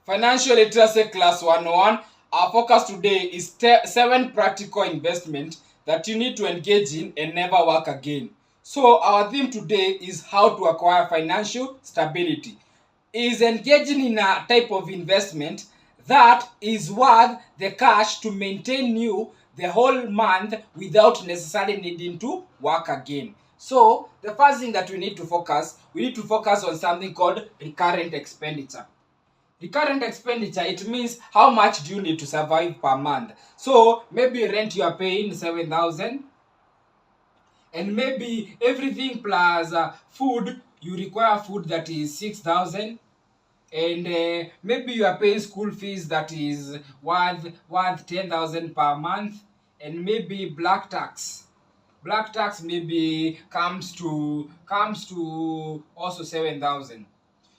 Financial Literacy Class 101. Our focus today is 7 practical investment that you need to engage in and never work again. So our theme today is how to acquire financial stability. Is engaging in a type of investment that is worth the cash to maintain you the whole month without necessarily needing to work again. So the first thing that we need to focus on something called recurrent expenditure. Recurrent expenditure, it means how much do you need to survive per month. So maybe rent you are paying 7,000, and maybe everything plus food, you require food that is 6,000, and maybe you are paying school fees that is worth 10,000 per month, and maybe black tax. Black tax maybe comes to also 7,000.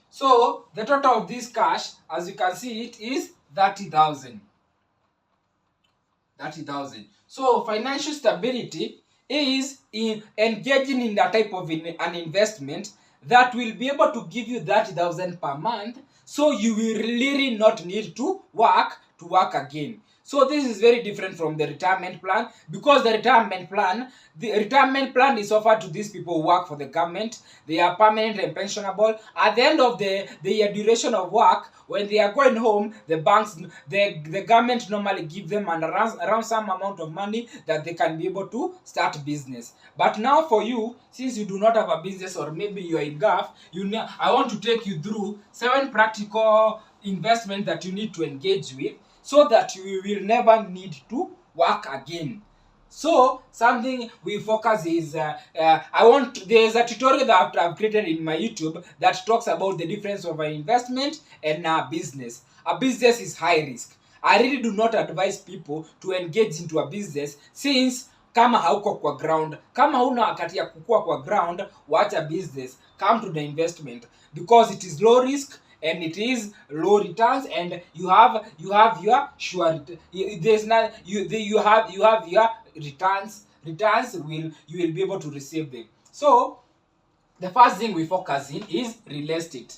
So the total of this cash, as you can see, it is 30,000. 30,000. So financial stability is in engaging in that type of an investment that will be able to give you 30,000 per month, so you will really not need to work again. So this is very different from the retirement plan, because the retirement plan is offered to these people who work for the government. They are permanent and pensionable. At the end of the duration of work, when they are going home, the government normally give them around some amount of money that they can be able to start business. But now for you, since you do not have a business, or maybe you are in GAF, I want to take you through 7 practical investments that you need to engage with, so that you will never need to work again. So something we focus is there's a tutorial that I've created in my YouTube that talks about the difference of an investment and a business. A business is high risk. I really do not advise people to engage into a business, since kama hauko kwa ground, kama huna wakati ya kukua kwa ground, wacha business, come to the investment, because it is low risk and it is low returns, and you have your surety. There's not you have your returns you will be able to receive them. So the first thing we focus in is real estate.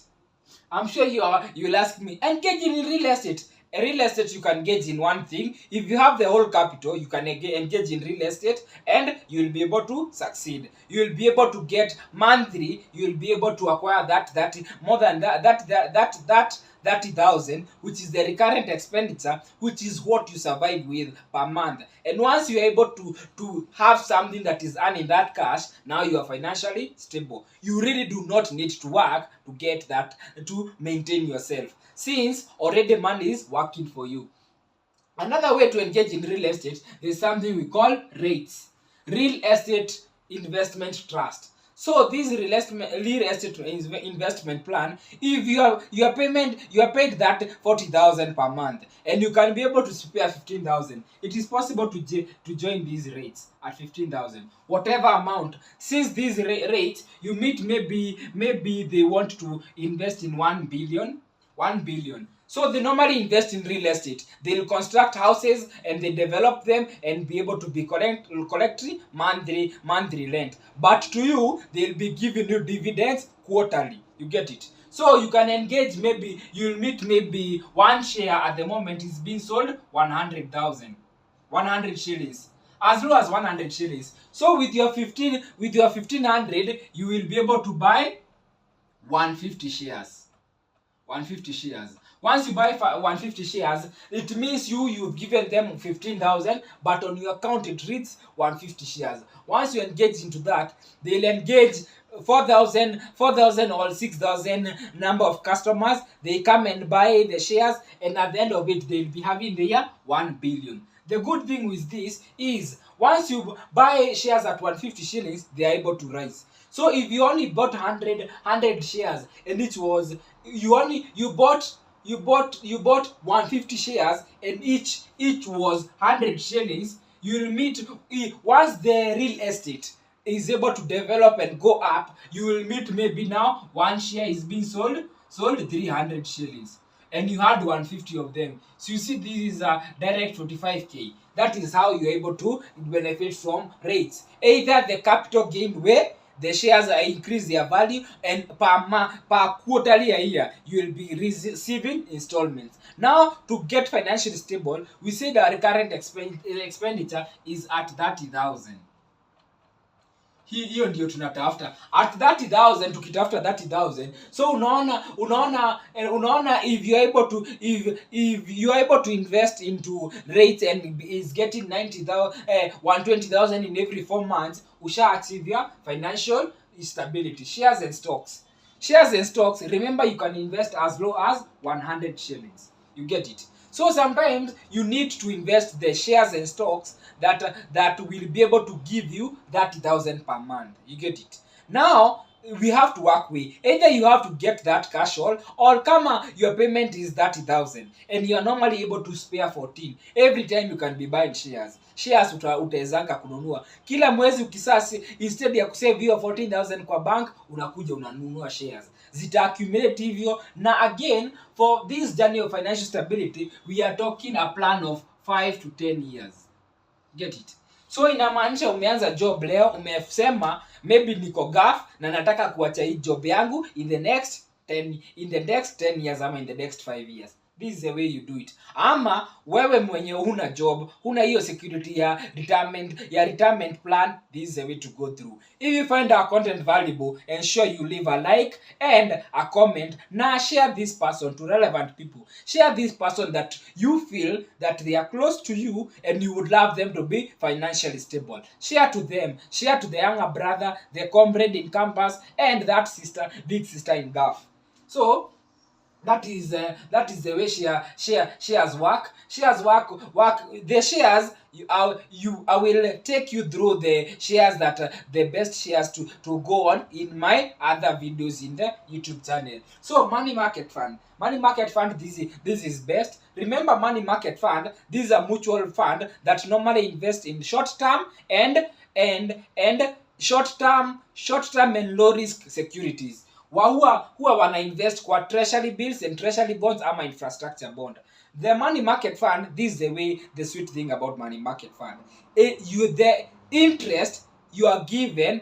I'm sure you'll ask me, engaging in real estate. Real estate, you can engage in one thing. If you have the whole capital, you can engage in real estate, and you'll be able to succeed. You'll be able to get monthly. You'll be able to acquire that more than that 30,000, which is the recurrent expenditure, which is what you survive with per month. And once you are able to have something that is earning that cash, now you are financially stable. You really do not need to work to get that, to maintain yourself, since already money is working for you. Another way to engage in real estate is something we call REITs, Real Estate Investment Trust. So this real estate investment plan, if you are paid that 40,000 per month, and you can be able to spare 15,000, it is possible to join these rates at 15,000, whatever amount. Since these rates, you meet, maybe they want to invest in 1 billion. So they normally invest in real estate. They'll construct houses and they develop them and be able to be collecting monthly rent. But to you, they'll be giving you dividends quarterly. You get it? So you can engage, maybe you'll meet, maybe one share at the moment is being sold 100,000, 100 shillings. As low as 100 shillings. So with your 1,500, you will be able to buy 150 shares. 150 shares. Once you buy 150 shares, it means you've given them 15,000, but on your account it reads 150 shares. Once you engage into that, they'll engage 4,000 or 6,000 number of customers. They come and buy the shares, and at the end of it, they'll be having their 1 billion. The good thing with this is, once you buy shares at 150 shillings, they are able to rise. So if you only bought 100 shares, and it was you bought 150 shares, and each was 100 shillings, you'll meet, once the real estate is able to develop and go up, you will meet, maybe now one share is being sold 300 shillings, and you had 150 of them. So you see, this is a direct 45k. That is how you're able to benefit from rates. Either the capital gain way, the shares increase their value, and per quarterly a year you will be receiving installments. Now, to get financially stable, we said our current expenditure is at 30,000. Hiyo ndio tunatafuta at 30,000. Tukitafuta 30,000, so unaona if you are able to invest into rates and is getting 120,000 in every 4 months, usha achieve your financial stability. Shares and stocks, remember, you can invest as low as 100 shillings. You get it? So sometimes you need to invest the shares and stocks that will be able to give you 30,000 per month. You get it? Now we have to work with either you have to get that cash all, or kama your payment is 30,000 and you are normally able to spare 14 every time, you can be buying shares. Utawezanga kununua kila mwezi. Ukisasi instead ya kusave hiyo 14,000 kwa bank, unakuja unanunua shares, zita accumulate hivyo. Na again, for this journey of financial stability, we are talking a plan of 5 to 10 years. Get it? So inamaanisha umeanza job leo, umesema maybe niko gaf na nataka kuacha hii job yangu in the next 10 years ama in the next 5 years. This is the way you do it. Ama wewe mwenye huna job, huna hiyo security ya retirement plan, this is the way to go through. If you find our content valuable, ensure you leave a like and a comment, na share this person to relevant people. Share this person that you feel that they are close to you and you would love them to be financially stable. Share to them. Share to the younger brother, the comrade in campus, and that sister, big sister in Gulf. So that is the way shares work. Shares work. The shares, I will take you through the shares that the best shares to go on in my other videos in the YouTube channel. So money market fund, this is best. Remember, money market fund, this is a mutual fund that normally invest in short term and low risk securities. Huwa wana invest kwa treasury bills and treasury bonds ama infrastructure bond. The money market fund, this is the sweet thing about money market fund. The interest you are given,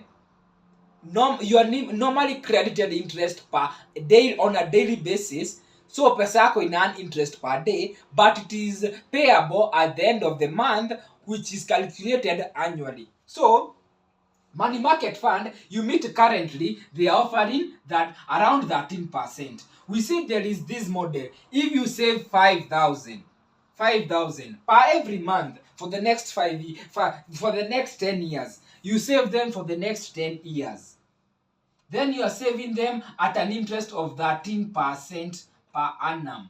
you are normally credited interest per day on a daily basis. So pesa yako ina earn interest per day, but it is payable at the end of the month, which is calculated annually. So money market fund, you meet currently, they are offering that around 13%. We see there is this model. If you save 5,000 per every month for the next for the next 10 years, you save them for the next 10 years. Then you are saving them at an interest of 13% per annum.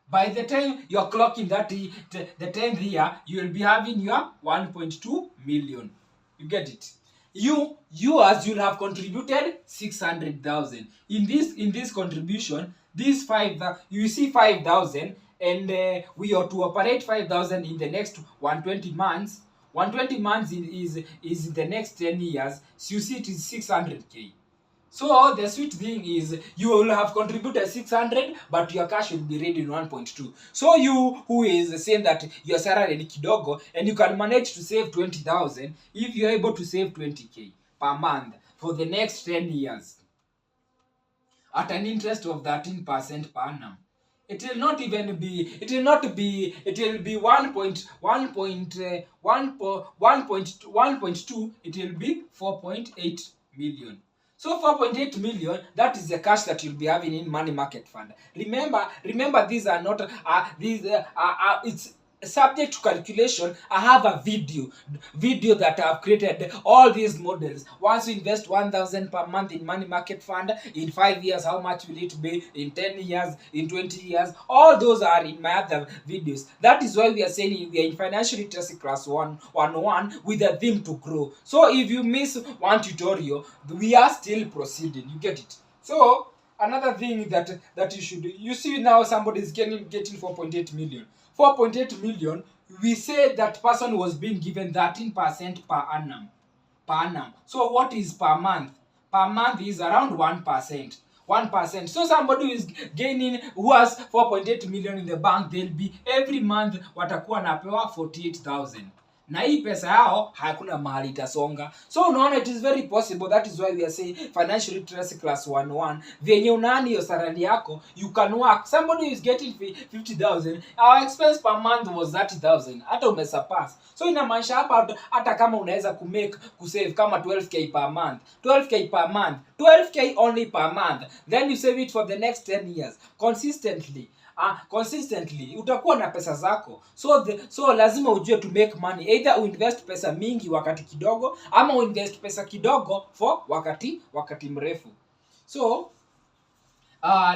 By the time you are clocking the 10th year, you will be having your 1.2 million. You get it? You will have contributed 600,000. In this contribution, this 5,000, you see 5,000, and we are to operate 5,000 in the next 120 months. 120 months is the next 10 years. So you see it is 600k. So the sweet thing is you will have contributed 600, but your cash will be ready in 1.2. So you who is saying that your salary is kidogo and you can manage to save 20,000, if you are able to save 20k per month for the next 10 years at an interest of 13% per annum, it will be 1.2, it will be 4.8 million. So 4.8 million, that is the cash that you'll be having in money market fund. Remember these are not it's subject to calculation. I have a video that I've created all these models. Once you invest 1,000 per month in money market fund, in 5 years, how much will it be? In 10 years, in 20 years, all those are in my other videos. That is why we are saying we are in financial literacy class 101 with a theme to grow. So if you miss one tutorial, we are still proceeding. You get it? So another thing that you see now, somebody is getting 4.8 million. 4.8 million, we say that person was being given 13% per annum. So what is per month? Per month is around 1%. 1%. So somebody who is gaining, who has 4.8 million in the bank, they'll be every month watakuwa napewa 48,000. na hii pesa yao hakuna mahali itasonga. So unaona, it is very possible. That is why we are saying financial literacy class 101. Venye unaani hiyo salary yako, you can work. Somebody is getting 50,000, our expense per month was 30,000, hata umesurpass. So inamaanisha hapa hata kama unaweza kusave kama 12k per month, 12k per month, 12k only per month, then you save it for the next 10 years consistently, utakuwa na pesa zako. So lazima ujue to make money, either uinvest pesa mingi wakati kidogo, ama uinvest pesa kidogo for wakati mrefu. So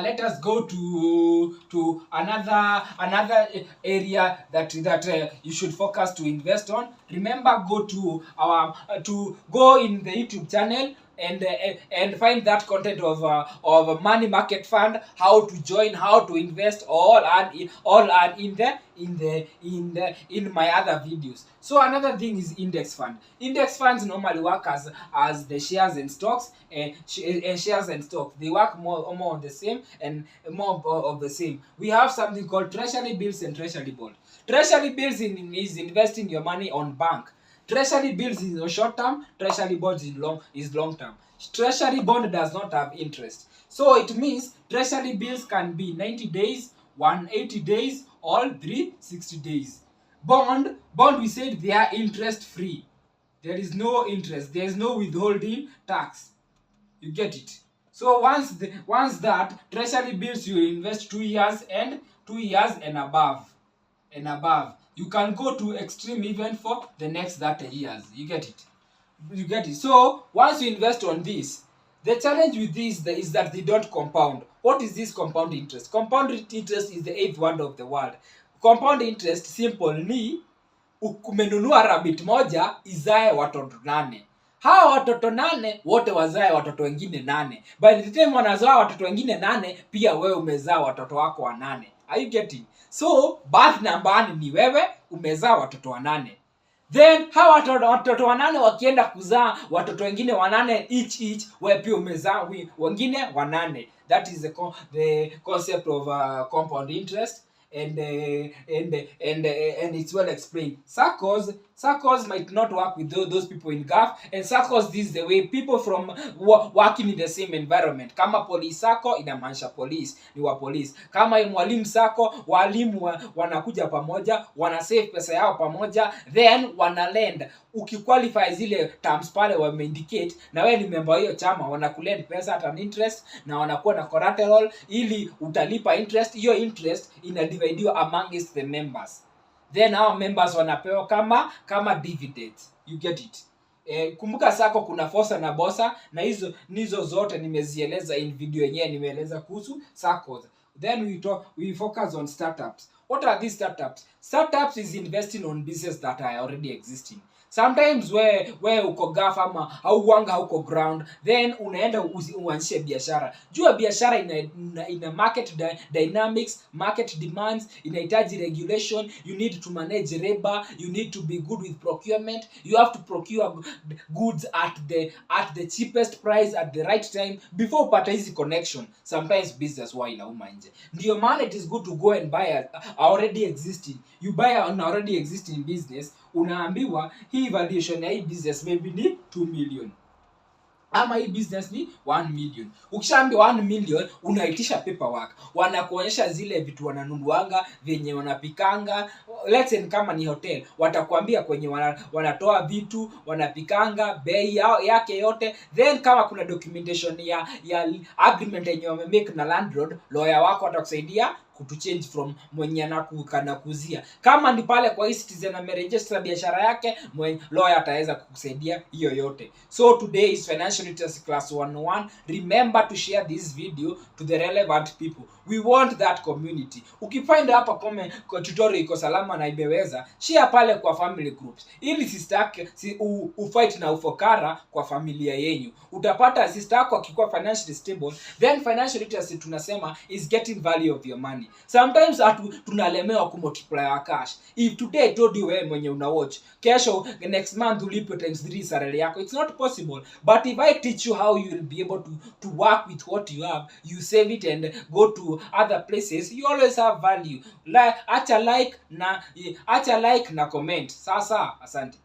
let us go to another area that you should focus to invest on. Remember, go in the YouTube channel and find that content of money market fund, how to join, how to invest, all in my other videos. So another thing is index fund. Index funds normally work as the shares and stocks, and shares and stocks, they work more on the same and more of the same. We have something called treasury bills and treasury bond. Treasury bills is investing your money on bank. Treasury bills is short term, treasury bonds is long term. Treasury bond does not have interest. So it means treasury bills can be 90 days, 180 days, or 360 days. Bond we said they are interest free. There is no interest, there is no withholding tax. You get it? So once that treasury bills, you invest 2 years and above. You can go to extreme even for the next 30 years. You get it? So once you invest on this, the challenge with this is that they don't compound. What is this compound interest? Compound interest is the 8th wonder of the world. Compound interest simple ni umenunua rabbit moja izae watoto 8. Hawa watoto 8 wote wazae watoto wengine 8. By the time wanazaa watoto wengine 8, pia wewe umezaa watoto wako wa 8. Are you getting? So birth number ni wewe umezaa watoto wa 8. Then hawa watoto wa 8 wakienda kuzaa watoto wengine wa 8 each, wewe pia umezaa wengine wa 8. That is the concept of compound interest. And it's well explained. Saccos might not work with those people in Gulf, and Saccos, this is the way people from working in the same environment. Kama police sacco inamaanisha police ni wa police. Kama mwalimu sacco, walimu wanakuja pamoja, wana save pesa yao pamoja, then wana lend. Ukiqualify zile terms pale wameindicate, na wewe ni member hiyo chama, wanakulend pesa at an interest, na wanakuwa na collateral ili utalipa interest. Hiyo interest inadividiwa amongst the members, then our members wanapewa kama dividends. You get it? Kumbuka sako kuna fosa na bosa, na nizo zote nimezieleza in video yenyewe, nimeeleza kuhusu Saccos. Then we focus on startups. What are these startups? Startups is investing on business that are already existing. Sometimes where uko gafa ama au wanga uko ground, then unaenda uanzishe biashara. Jua biashara ina market dynamics, market demands, inahitaji regulation, you need to manage labor, you need to be good with procurement, you have to procure goods at the cheapest price at the right time before upata hizi connection. Sometimes business inauma nje. Ndio maana it is good to go and buy already existing. You buy an already existing business, unaambiwa hii valuation ya hii business maybe ni 2 million. Ama hii business ni 1 million. Ukishaambiwa 1 million, unaitisha paperwork. Wanakuonyesha zile vitu wananunuanga, venye wanapikanga. Let's say kama ni hotel, watakwambia kwenye wanatoa vitu, wanapikanga, bei yake yote. Then kama kuna documentation ya agreement yenye wamemake na landlord, lawyer wako atakusaidia kutuchange from mwenye anakuzia. Kama ni pale kwa Citizen ameregister biashara yake, lawyer ataweza kukusaidia hiyo yote. So today is financial literacy class 101. Remember to share this video to the relevant people. We want that community. Ukifind hapa kwa tutorial iko salama na imeweza, share pale kwa family groups. Ili ufight na ufokara kwa familia yenu. Utapata sister yako akikuwa financially stable, then financial literacy tunasema is getting value of your money. money. Sometimes tunalemewa kumultiply our cash. If today I told you wewe mwenye una watch, kesho next month ulipe times 3 salary yako, it's not possible. But if I teach you how you will be able to work with what you have, you save it and go to other places, you always have value. Acha like na comment. Sasa asante.